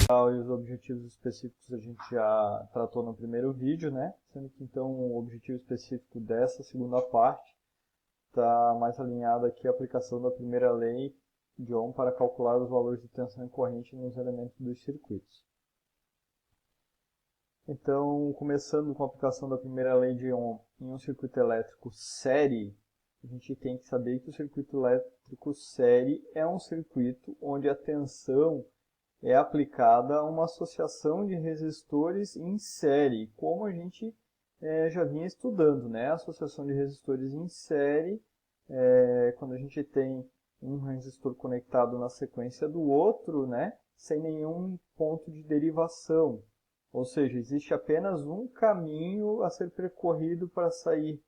E os objetivos específicos a gente já tratou no primeiro vídeo, né? Sendo que então o objetivo específico dessa segunda parte está mais alinhado aqui à aplicação da primeira lei de Ohm para calcular os valores de tensão e corrente nos elementos dos circuitos. Então, começando com a aplicação da primeira lei de Ohm em um circuito elétrico série, a gente tem que saber que o circuito elétrico série é um circuito onde a tensão é aplicada a uma associação de resistores em série, como a gente já vinha estudando, né? A associação de resistores em série, quando a gente tem um resistor conectado na sequência do outro, né? Sem nenhum ponto de derivação. Ou seja, existe apenas um caminho a ser percorrido para sair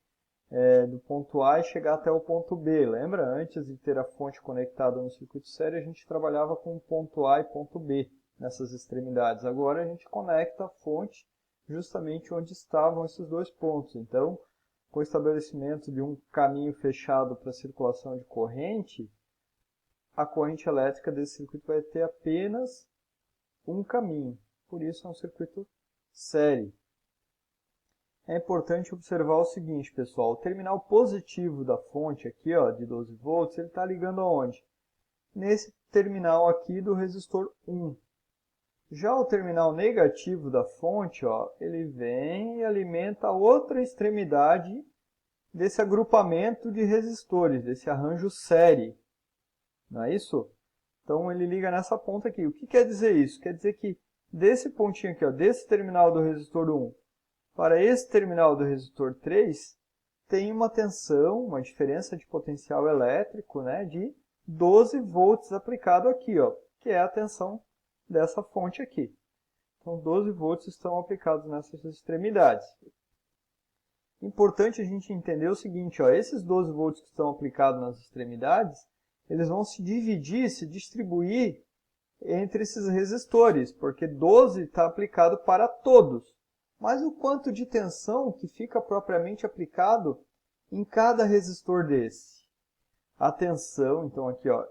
do ponto A e chegar até o ponto B. Lembra? Antes de ter a fonte conectada no circuito série, a gente trabalhava com ponto A e ponto B nessas extremidades. Agora a gente conecta a fonte justamente onde estavam esses dois pontos. Então, com o estabelecimento de um caminho fechado para a circulação de corrente, a corrente elétrica desse circuito vai ter apenas um caminho. Por isso é um circuito série. É importante observar o seguinte, pessoal, o terminal positivo da fonte aqui, ó, de 12 volts, ele está ligando aonde? Nesse terminal aqui do resistor 1. Já o terminal negativo da fonte, ó, ele vem e alimenta a outra extremidade desse agrupamento de resistores, desse arranjo série. Não é isso? Então ele liga nessa ponta aqui. O que quer dizer isso? Quer dizer que desse pontinho aqui, ó, desse terminal do resistor 1, para esse terminal do resistor 3, tem uma tensão, uma diferença de potencial elétrico, né, de 12 volts aplicado aqui, ó, que é a tensão dessa fonte aqui. Então, 12 volts estão aplicados nessas extremidades. Importante a gente entender o seguinte, ó, esses 12 volts que estão aplicados nas extremidades, eles vão se dividir, se distribuir entre esses resistores, porque 12 está aplicado para todos. Mas o quanto de tensão que fica propriamente aplicado em cada resistor desse? A tensão, então aqui, ó,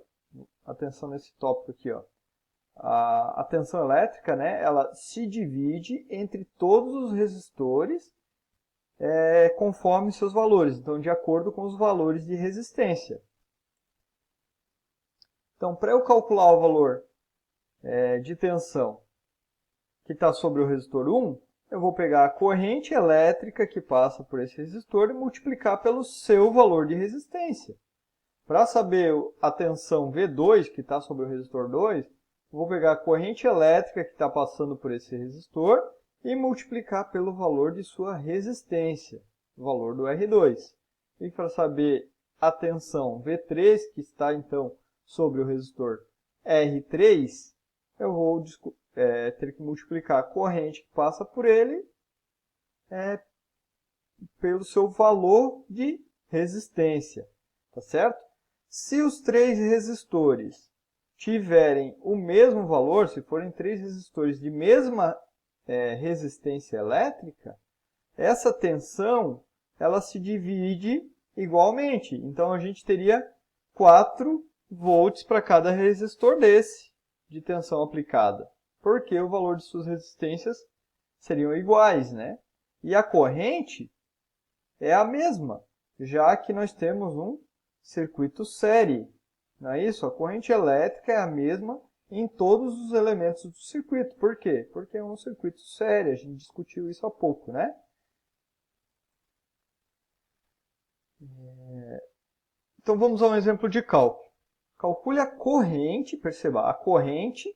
atenção nesse tópico aqui, ó. A tensão elétrica, né, ela se divide entre todos os resistores conforme seus valores, então de acordo com os valores de resistência. Então, para eu calcular o valor de tensão que está sobre o resistor 1, eu vou pegar a corrente elétrica que passa por esse resistor e multiplicar pelo seu valor de resistência. Para saber a tensão V2 que está sobre o resistor 2, eu vou pegar a corrente elétrica que está passando por esse resistor e multiplicar pelo valor de sua resistência, o valor do R2. E para saber a tensão V3 que está então sobre o resistor R3, eu vou ter que multiplicar a corrente que passa por ele pelo seu valor de resistência, tá certo? Se os três resistores tiverem o mesmo valor, se forem três resistores de mesma resistência elétrica, essa tensão ela se divide igualmente. Então a gente teria 4 volts para cada resistor desse de tensão aplicada, porque o valor de suas resistências seriam iguais, né? E a corrente é a mesma, já que nós temos um circuito série. Não é isso? A corrente elétrica é a mesma em todos os elementos do circuito. Por quê? Porque é um circuito série, a gente discutiu isso há pouco, né? Então vamos a um exemplo de cálculo. Calcule a corrente, perceba, a corrente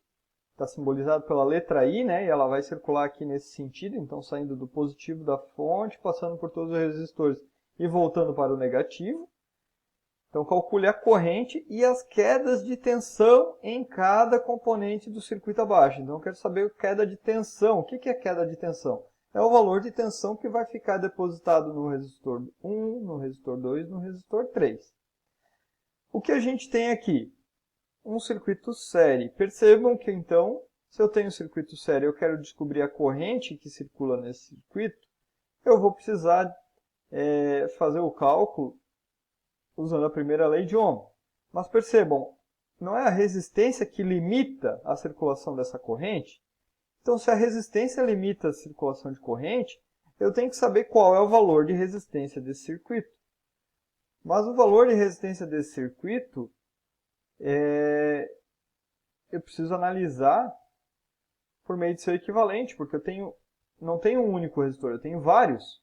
está simbolizado pela letra I, né? E ela vai circular aqui nesse sentido, então saindo do positivo da fonte, passando por todos os resistores e voltando para o negativo. Então calcule a corrente e as quedas de tensão em cada componente do circuito abaixo. Então eu quero saber a queda de tensão. O que é queda de tensão? É o valor de tensão que vai ficar depositado no resistor 1, no resistor 2 e no resistor 3. O que a gente tem aqui? Um circuito série. Percebam que, então, se eu tenho um circuito série e eu quero descobrir a corrente que circula nesse circuito, eu vou precisar fazer o cálculo usando a primeira lei de Ohm. Mas percebam, não é a resistência que limita a circulação dessa corrente? Então, se a resistência limita a circulação de corrente, eu tenho que saber qual é o valor de resistência desse circuito. Mas o valor de resistência desse circuito, eu preciso analisar por meio de seu equivalente, porque não tenho um único resistor, eu tenho vários.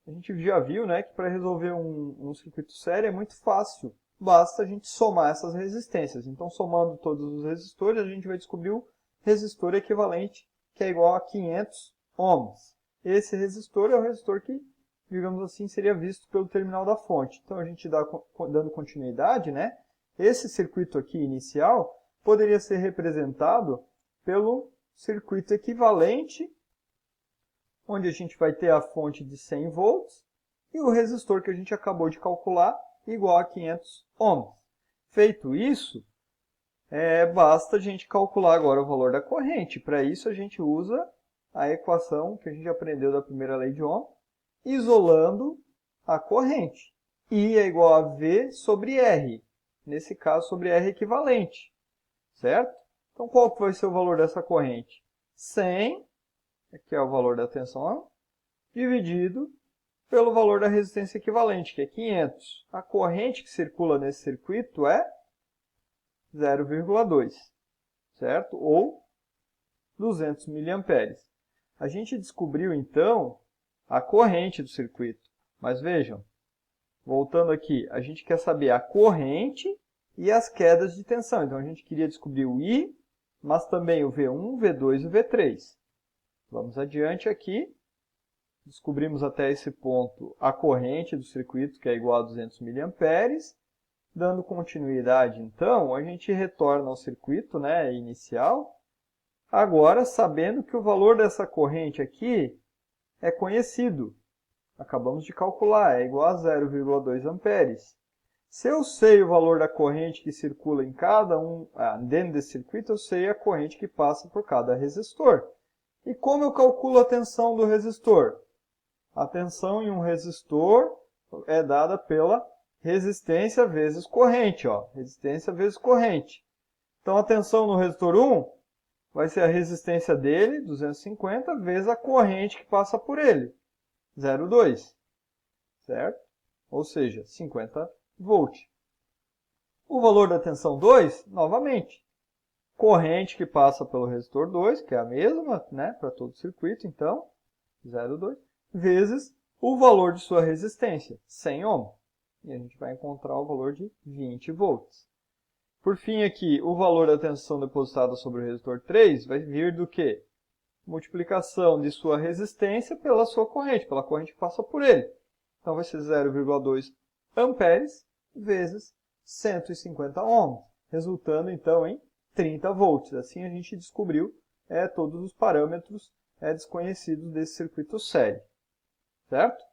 A gente já viu, né, que para resolver um circuito sério é muito fácil. Basta a gente somar essas resistências. Então, somando todos os resistores, a gente vai descobrir o resistor equivalente, que é igual a 500 ohms. Esse resistor é o resistor que, digamos assim, seria visto pelo terminal da fonte. Então, a gente dando continuidade, né? Esse circuito aqui inicial poderia ser representado pelo circuito equivalente, onde a gente vai ter a fonte de 100 volts e o resistor que a gente acabou de calcular igual a 500 ohms. Feito isso, basta a gente calcular agora o valor da corrente. Para isso, a gente usa a equação que a gente aprendeu da primeira lei de Ohm, isolando a corrente. I é igual a V sobre R, nesse caso sobre R equivalente, certo? Então, qual que vai ser o valor dessa corrente? 100, que é o valor da tensão, dividido pelo valor da resistência equivalente, que é 500. A corrente que circula nesse circuito é 0,2, certo? Ou 200 mA. A gente descobriu, então, a corrente do circuito. Mas vejam, voltando aqui, a gente quer saber a corrente e as quedas de tensão. Então, a gente queria descobrir o I, mas também o V1, o V2 e o V3. Vamos adiante aqui. Descobrimos até esse ponto a corrente do circuito, que é igual a 200 mA. Dando continuidade, então, a gente retorna ao circuito, né, inicial. Agora, sabendo que o valor dessa corrente aqui é conhecido. Acabamos de calcular, é igual a 0,2 amperes. Se eu sei o valor da corrente que circula em cada dentro desse circuito, eu sei a corrente que passa por cada resistor. E como eu calculo a tensão do resistor? A tensão em um resistor é dada pela resistência vezes corrente. Resistência vezes corrente. Então, a tensão no resistor 1 vai ser a resistência dele, 250, vezes a corrente que passa por ele, 0,2. Certo? Ou seja, 50 volts. O valor da tensão 2, novamente, corrente que passa pelo resistor 2, que é a mesma, né, para todo o circuito, então, 0,2, vezes o valor de sua resistência, 100 ohm. E a gente vai encontrar o valor de 20 volts. Por fim aqui, o valor da tensão depositada sobre o resistor 3 vai vir do quê? Multiplicação de sua resistência pela sua corrente, pela corrente que passa por ele. Então vai ser 0,2 amperes vezes 150 ohms, resultando então em 30 volts. Assim a gente descobriu todos os parâmetros desconhecidos desse circuito sério. Certo?